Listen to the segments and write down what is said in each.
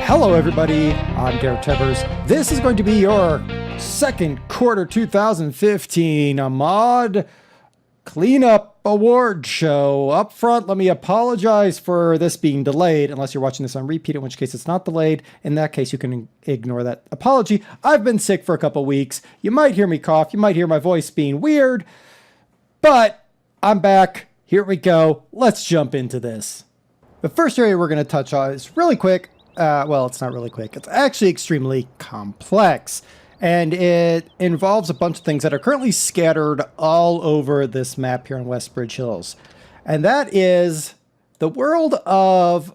Hello everybody, I'm DerTebbers. This is going to be your second quarter 2015 mod cleanup award show. Up front, let me apologize for this being delayed, unless you're watching this on repeat, in which case it's not delayed. In that case, you can ignore that apology. I've been sick for a couple weeks. You might hear me cough, you might hear my voice being weird, but I'm back. Here we go. Let's jump into this. The first area we're going to touch on is really quick. Well, it's not really quick. It's actually extremely complex. And it involves a bunch of things that are currently scattered all over this map here in Westbridge Hills. And that is the world of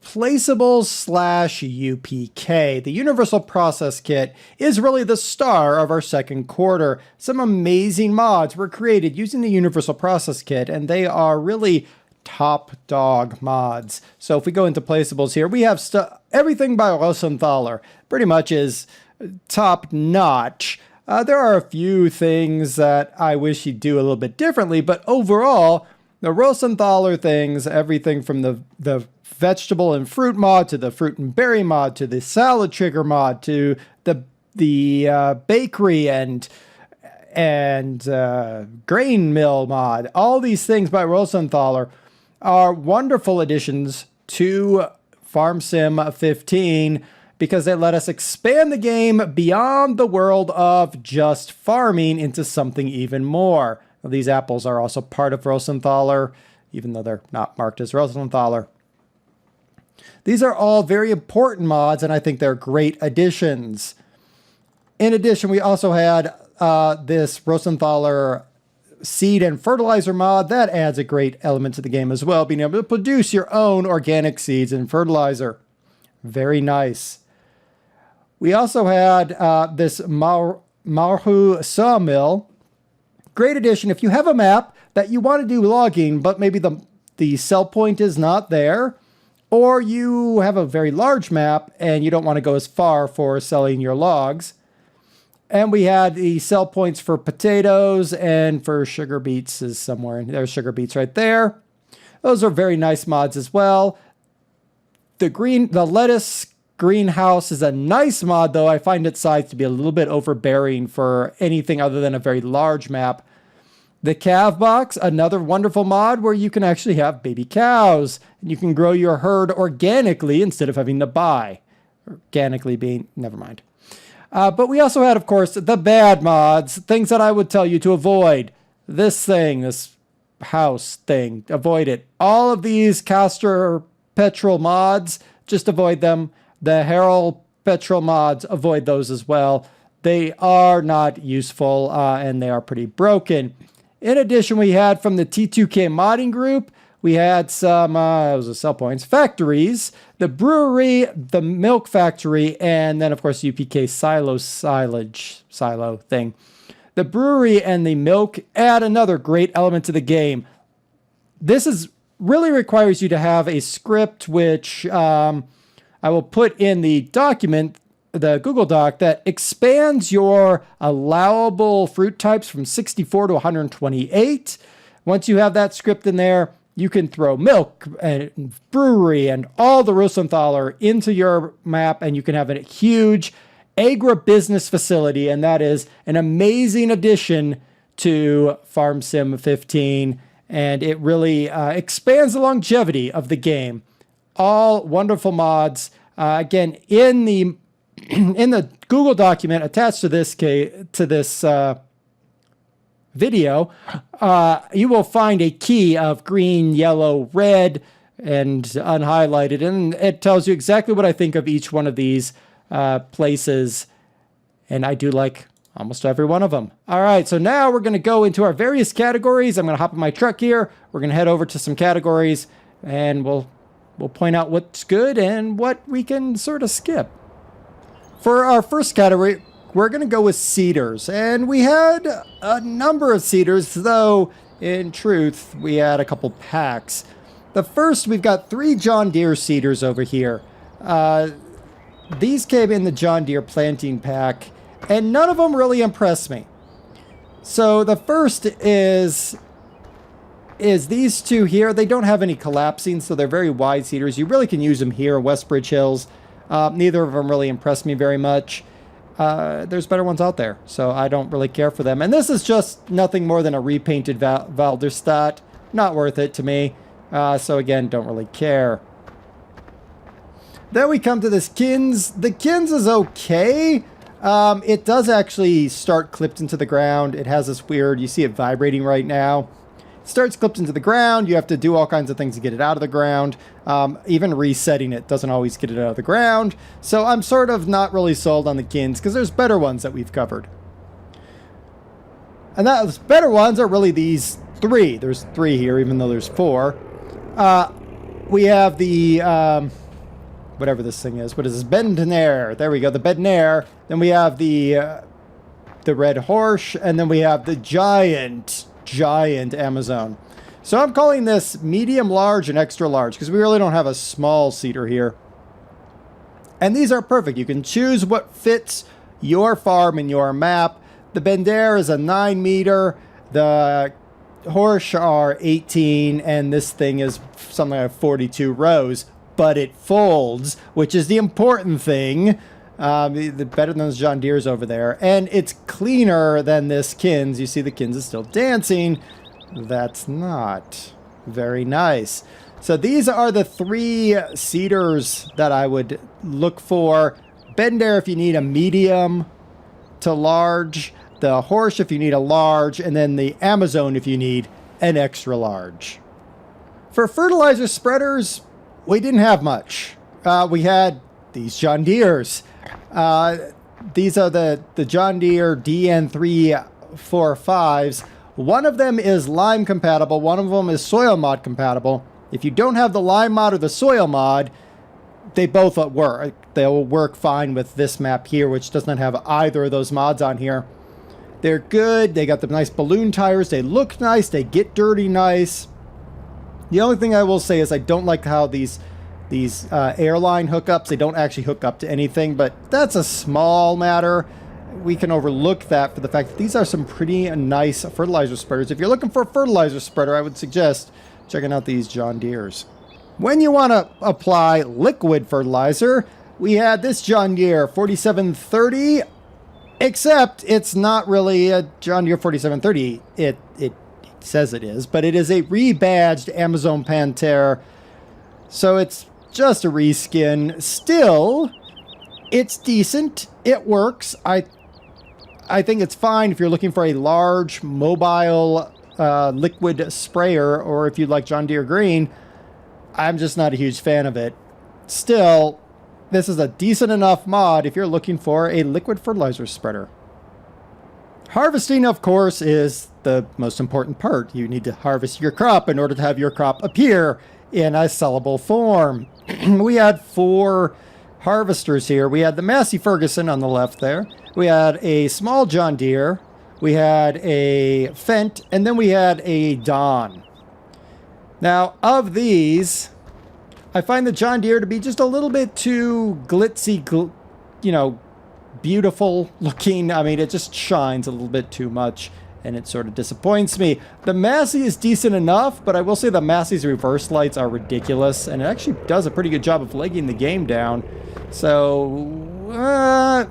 placeables / UPK. The Universal Process Kit is really the star of our second quarter. Some amazing mods were created using the Universal Process Kit, and they are really top dog mods. So if we go into placeables here, we have everything by Rosenthaler pretty much is top notch. There are a few things that I wish he'd do a little bit differently, but overall, the Rosenthaler things, everything from the vegetable and fruit mod to the fruit and berry mod to the salad trigger mod to the bakery and grain mill mod, all these things by Rosenthaler are wonderful additions to Farm Sim 15 because they let us expand the game beyond the world of just farming into something even more. Now, these apples are also part of Rosenthaler, even though they're not marked as Rosenthaler. These are all very important mods, and I think they're great additions. In addition, we also had this Rosenthaler seed and fertilizer mod that adds a great element to the game as well, being able to produce your own organic seeds and fertilizer. Very nice. We also had this Marhu sawmill. Great addition. If you have a map that you want to do logging, but maybe the sell point is not there, or you have a very large map and you don't want to go as far for selling your logs. And we had the sell points for potatoes and for sugar beets is somewhere. There's sugar beets right there. Those are very nice mods as well. The lettuce greenhouse is a nice mod, though I find its size to be a little bit overbearing for anything other than a very large map. The calf box, another wonderful mod where you can actually have baby cows. And you can grow your herd organically instead of having to buy. Organically being, never mind. But we also had, of course, the bad mods, things that I would tell you to avoid. This thing, this house thing, avoid it. All of these Castor petrol mods, just avoid them. The Harrell petrol mods, avoid those as well. They are not useful and they are pretty broken. In addition, we had from the T2K modding group, we had some, those are sell points, factories, the brewery, the milk factory, and then, of course, UPK silo thing. The brewery and the milk add another great element to the game. This really requires you to have a script, which I will put in the document, the Google Doc, that expands your allowable fruit types from 64 to 128. Once you have that script in there, you can throw milk and brewery and all the Rosenthaler into your map, and you can have a huge agribusiness facility, and that is an amazing addition to Farm Sim 15, and it really expands the longevity of the game. All wonderful mods. Again, in the Google document attached to this video, you will find a key of green, yellow, red, and unhighlighted, and it tells you exactly what I think of each one of these places, and I do like almost every one of them. All right, so now we're going to go into our various categories. I'm going to hop in my truck here. We're going to head over to some categories, and we'll point out what's good and what we can sort of skip. For our first category, we're going to go with seeders, and we had a number of seeders, though in truth we had a couple packs. The first, we've got 3 John Deere seeders over here. These came in the John Deere planting pack, and none of them really impressed me. So the first is these two here. They don't have any collapsing, so they're very wide seeders. You really can use them here in Westbridge Hills. Neither of them really impressed me very much. There's better ones out there, so I don't really care for them. And this is just nothing more than a repainted Valderstadt. Not worth it to me. So again, don't really care. Then we come to this Kins. The Kins is okay. It does actually start clipped into the ground. It has this weird, you see it vibrating right now. It starts clipped into the ground. You have to do all kinds of things to get it out of the ground. Even resetting it doesn't always get it out of the ground. So I'm sort of not really sold on the Kins because there's better ones that we've covered. And those better ones are really these three. There's three here, even though there's four. We have the... whatever this thing is. What is this? Bednair. There we go. The Bednair. Then we have the Red Horse. And then we have the giant Amazon. So I'm calling this medium, large, and extra large because we really don't have a small seeder here. And these are perfect. You can choose what fits your farm and your map. The Bednair is a 9 meter. The Horse are 18. And this thing is something like 42 rows. But it folds, which is the important thing. Better than those John Deere's over there. And it's cleaner than this Kins. You see the Kins is still dancing. That's not very nice. So these are the three seeders that I would look for. Bednair if you need a medium to large. The Horse if you need a large. And then the Amazon if you need an extra large. For fertilizer spreaders... we didn't have much. We had these John Deere's. These are the John Deere DN345s. One of them is lime compatible. One of them is soil mod compatible. If you don't have the lime mod or the soil mod, they both work. They'll work fine with this map here, which does not have either of those mods on here. They're good. They got the nice balloon tires. They look nice. They get dirty nice. The only thing I will say is I don't like how these airline hookups, they don't actually hook up to anything, but that's a small matter. We can overlook that for the fact that these are some pretty nice fertilizer spreaders. If you're looking for a fertilizer spreader, I would suggest checking out these John Deere's. When you want to apply liquid fertilizer, we had this John Deere 4730, except it's not really a John Deere 4730. It says it is, but it is a rebadged Amazon Panther, so it's just a reskin. Still, it's decent. It works. I think it's fine if you're looking for a large mobile liquid sprayer, or if you like John Deere Green. I'm just not a huge fan of it. Still, this is a decent enough mod if you're looking for a liquid fertilizer spreader. Harvesting, of course, is the most important part. You need to harvest your crop in order to have your crop appear in a sellable form. We had 4 harvesters here. We had the Massey Ferguson on the left there. We had a small John Deere. We had a Fendt. And then we had a Don. Now, of these, I find the John Deere to be just a little bit too glitzy, beautiful looking. I mean, it just shines a little bit too much, and it sort of disappoints me. The Massey is decent enough, but I will say the Massey's reverse lights are ridiculous, and it actually does a pretty good job of legging the game down. So,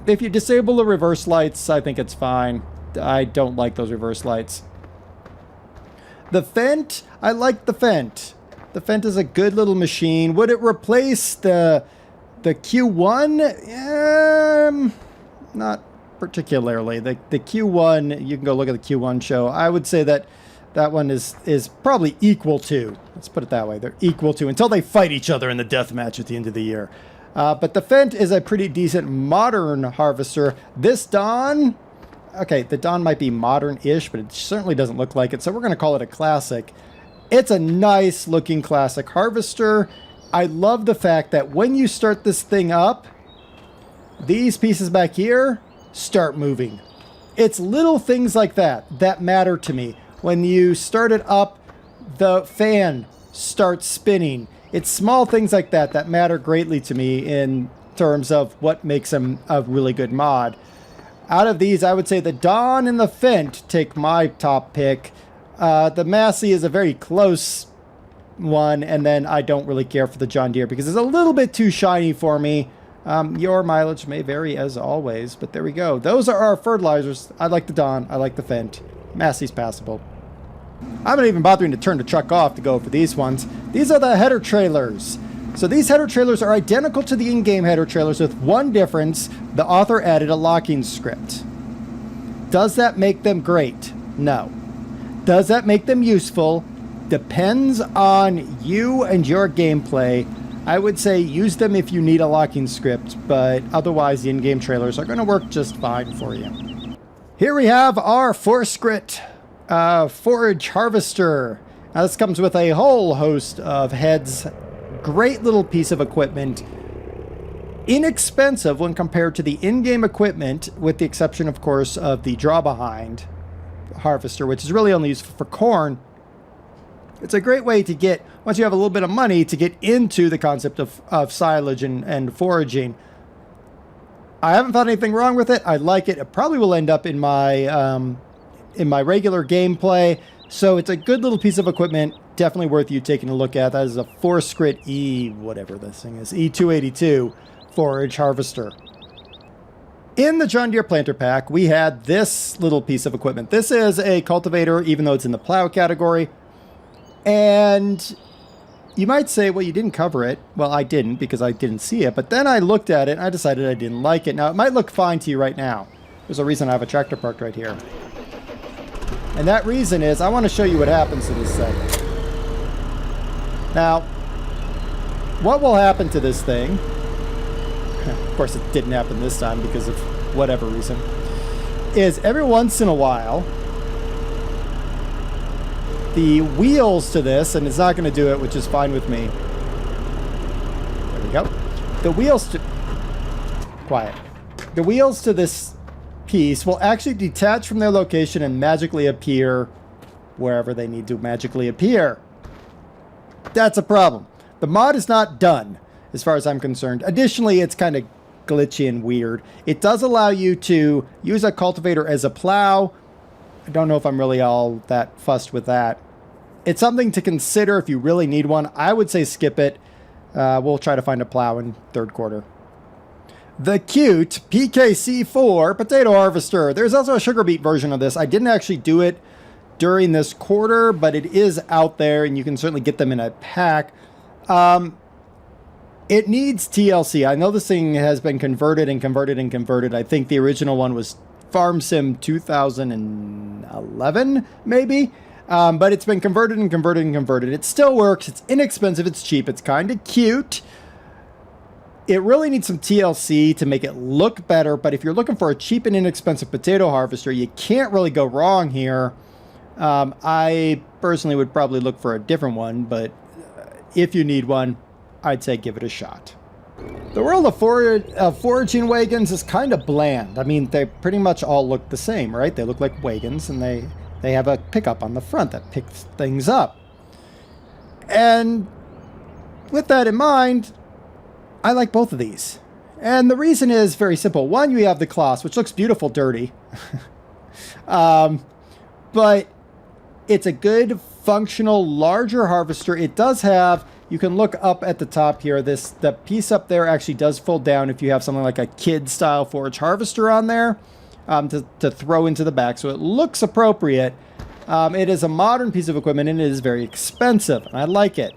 if you disable the reverse lights, I think it's fine. I don't like those reverse lights. The Fendt, I like the Fendt. The Fendt is a good little machine. Would it replace the Q1? Not particularly. The Q1, you can go look at the Q1 show. I would say that one is probably equal to. Let's put it that way. They're equal to until they fight each other in the death match at the end of the year. But the Fendt is a pretty decent modern harvester. This Don, okay, the Don might be modern-ish, but it certainly doesn't look like it. So we're going to call it a classic. It's a nice looking classic harvester. I love the fact that when you start this thing up, these pieces back here start moving. It's little things like that matter to me. When you start it up, the fan starts spinning. It's small things like that matter greatly to me in terms of what makes them a really good mod. Out of these, I would say the Don and the Fendt take my top pick. The Massey is a very close one, and then I don't really care for the John Deere because it's a little bit too shiny for me. Your mileage may vary as always, but there we go. Those are our fertilizers. I like the Dawn. I like the Fent. Massey's passable. I'm not even bothering to turn the truck off to go for these ones. These are the header trailers. So these header trailers are identical to the in-game header trailers with one difference. The author added a locking script. Does that make them great? No. Does that make them useful? Depends on you and your gameplay. I would say use them if you need a locking script, but otherwise the in-game trailers are going to work just fine for you. Here we have our Forage Harvester. Now this comes with a whole host of heads. Great little piece of equipment. Inexpensive when compared to the in-game equipment, with the exception, of course, of the draw-behind harvester, which is really only used for corn. It's a great way to get, once you have a little bit of money, to get into the concept of silage and foraging. I haven't found anything wrong with it. I like it. It probably will end up in my regular gameplay. So it's a good little piece of equipment. Definitely worth you taking a look at. That is a 4-Scrit whatever this thing is, E282 Forage Harvester. In the John Deere Planter Pack, we had this little piece of equipment. This is a cultivator, even though it's in the plow category. And you might say, well, you didn't cover it. Well, I didn't because I didn't see it. But then I looked at it and I decided I didn't like it. Now, it might look fine to you right now. There's a reason I have a tractor parked right here. And that reason is I want to show you what happens to this thing. Now, what will happen to this thing? Of course, it didn't happen this time because of whatever reason. Is every once in a while, the wheels to this, and it's not going to do it, which is fine with me. There we go. The wheels to... Quiet. The wheels to this piece will actually detach from their location and magically appear wherever they need to magically appear. That's a problem. The mod is not done, as far as I'm concerned. Additionally, it's kind of glitchy and weird. It does allow you to use a cultivator as a plow. I don't know if I'm really all that fussed with that. It's something to consider if you really need one. I would say skip it. We'll try to find a plow in third quarter. The cute PKC4 potato harvester. There's also a sugar beet version of this. I didn't actually do it during this quarter, but it is out there and you can certainly get them in a pack. It needs TLC. I know this thing has been converted and converted and converted. I think the original one was Farm Sim 2011, maybe. But it's been converted and converted and converted. It still works. It's inexpensive. It's cheap. It's kind of cute. It really needs some TLC to make it look better. But if you're looking for a cheap and inexpensive potato harvester, you can't really go wrong here. I personally would probably look for a different one. But if you need one, I'd say give it a shot. The world of foraging wagons is kind of bland. I mean, they pretty much all look the same, right? They look like wagons, and they have a pickup on the front that picks things up. And with that in mind, I like both of these. And the reason is very simple. One, you have the Kloss, which looks beautiful dirty. But it's a good, functional, larger harvester. It does have... You can look up at the top here. The piece up there actually does fold down if you have something like a kid-style forage harvester on there to throw into the back. So it looks appropriate. It is a modern piece of equipment and it is very expensive. And I like it.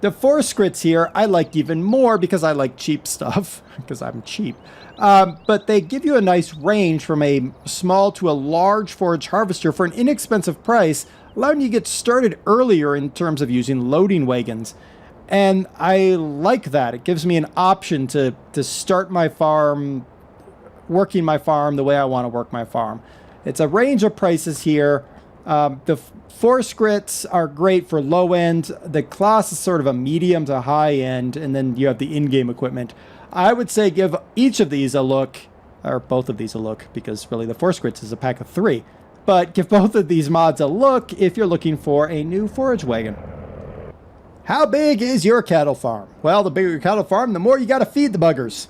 The 4-Scrits here I like even more because I like cheap stuff because I'm cheap. But they give you a nice range from a small to a large forage harvester for an inexpensive price, allowing you to get started earlier in terms of using loading wagons. And I like that. It gives me an option to start my farm, working my farm the way I want to work my farm. It's a range of prices here. The 4-Scrits are great for low end. The Kloss is sort of a medium to high end. And then you have the in-game equipment. I would say give each of these a look, or both of these a look, because really the 4-Scrits is a pack of 3. But give both of these mods a look if you're looking for a new forage wagon. How big is your cattle farm? Well, the bigger your cattle farm, the more you got to feed the buggers.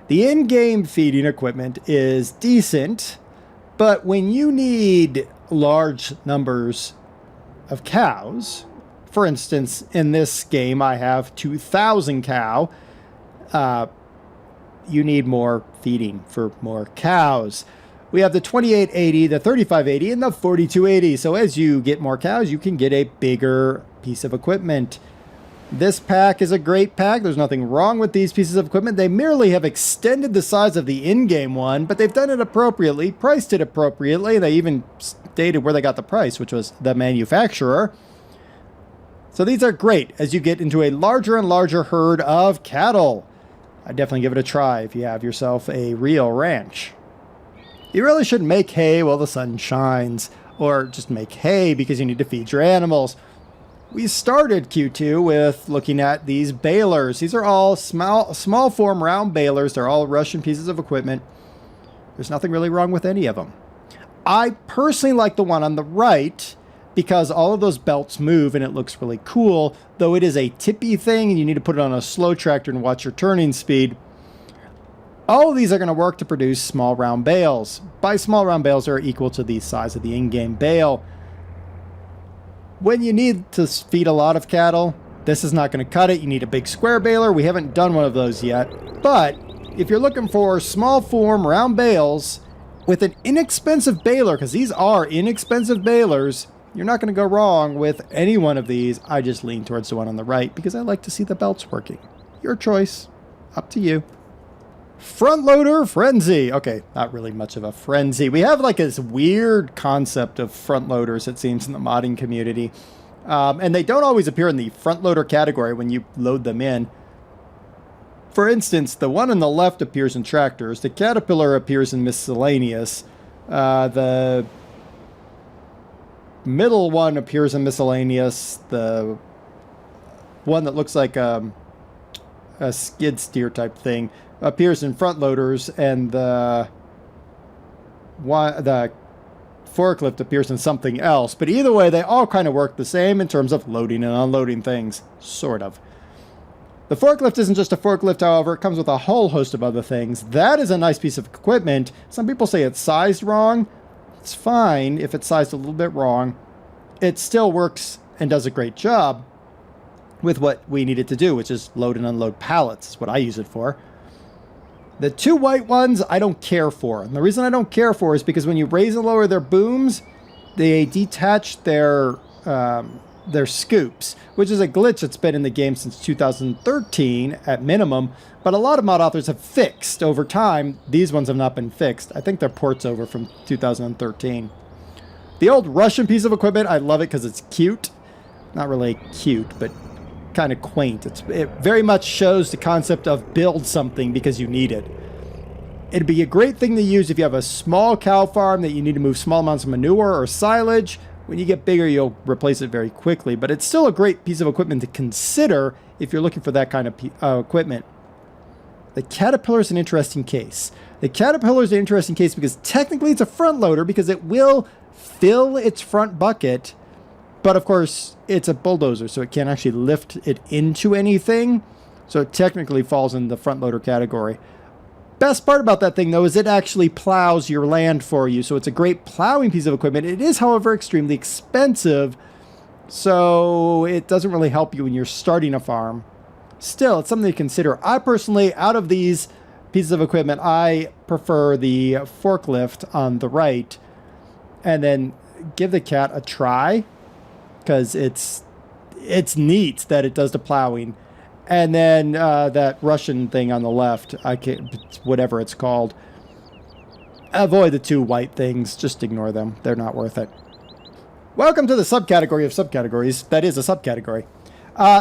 The in-game feeding equipment is decent, but when you need large numbers of cows, for instance, in this game I have 2,000 cow, you need more feeding for more cows. We have the 2880, the 3580, and the 4280. So as you get more cows, you can get a bigger piece of equipment. This pack is a great pack. There's nothing wrong with these pieces of equipment. They merely have extended the size of the in-game one, but they've done it appropriately, priced it appropriately. They even stated where they got the price, which was the manufacturer. So these are great as you get into a larger and larger herd of cattle. I'd definitely give it a try if you have yourself a real ranch. You really shouldn't make hay while the sun shines, or just make hay because you need to feed your animals. We started Q2 with looking at these balers. These are all small form round balers. They're all Russian pieces of equipment. There's nothing really wrong with any of them. I personally like the one on the right because all of those belts move and it looks really cool, though it is a tippy thing and you need to put it on a slow tractor and watch your turning speed. All of these are going to work to produce small round bales. By small round bales, they're equal to the size of the in-game bale. When you need to feed a lot of cattle, this is not going to cut it. You need a big square baler. We haven't done one of those yet. But if you're looking for small form round bales with an inexpensive baler, because these are inexpensive balers, you're not going to go wrong with any one of these. I just lean towards the one on the right because I like to see the belts working. Your choice. Up to you. Front loader frenzy. Okay, not really much of a frenzy. We have like this weird concept of front loaders, it seems, in the modding community. And they don't always appear in the front loader category when you load them in. For instance, the one on the left appears in tractors. The Caterpillar appears in miscellaneous. The middle one appears in miscellaneous. The one that looks like a skid steer type thing appears in front loaders, and the forklift appears in something else. But either way, they all kind of work the same in terms of loading and unloading things, sort of. The forklift isn't just a forklift, however. It comes with a whole host of other things. That is a nice piece of equipment. Some people say it's sized wrong. It's fine if it's sized a little bit wrong. It still works and does a great job with what we need it to do, which is load and unload pallets. Is what I use it for. The two white ones I don't care for. And the reason I don't care for is because when you raise and lower their booms, they detach their scoops, which is a glitch that's been in the game since 2013 at minimum. But a lot of mod authors have fixed over time. These ones have not been fixed. I think they're ports over from 2013. The old Russian piece of equipment, I love it because it's cute. Not really cute, but kind of quaint. It very much shows the concept of build something because you need it. It'd be a great thing to use if you have a small cow farm that you need to move small amounts of manure or silage. When you get bigger, you'll replace it very quickly, but it's still a great piece of equipment to consider if you're looking for that kind of equipment. The Caterpillar is an interesting case. The Caterpillar is an interesting case because technically it's a front loader because it will fill its front bucket. But of course, it's a bulldozer, so it can't actually lift it into anything. So it technically falls in the front loader category. Best part about that thing, though, is it actually plows your land for you. So it's a great plowing piece of equipment. It is, however, extremely expensive. So it doesn't really help you when you're starting a farm. Still, it's something to consider. I personally, out of these pieces of equipment, I prefer the forklift on the right. And then give the cat a try. Because it's neat that it does the plowing. And then that Russian thing on the left, whatever it's called. Avoid the two white things. Just ignore them. They're not worth it. Welcome to the subcategory of subcategories. That is a subcategory.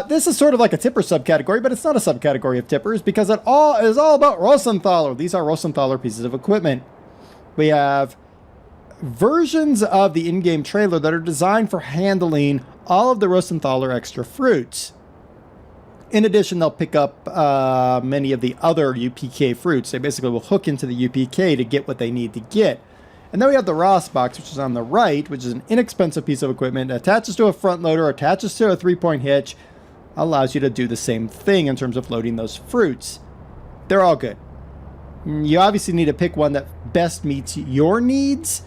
This is sort of like a tipper subcategory, but it's not a subcategory of tippers because it is all about Rosenthaler. These are Rosenthaler pieces of equipment. We have versions of the in-game trailer that are designed for handling all of the Rosenthaler extra fruits. In addition, they'll pick up many of the other UPK fruits. They basically will hook into the UPK to get what they need to get. And then we have the Ross box, which is on the right, which is an inexpensive piece of equipment. It attaches to a front loader, attaches to a 3-point hitch, allows you to do the same thing in terms of loading those fruits. They're all good. You obviously need to pick one that best meets your needs.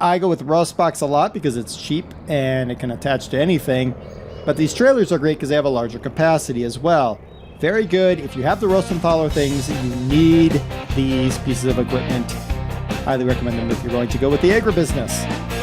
I go with Ross box a lot because it's cheap and it can attach to anything. But these trailers are great because they have a larger capacity as well. Very good. If you have the Rosenthaler things, you need these pieces of equipment. Highly recommend them if you're going to go with the agribusiness.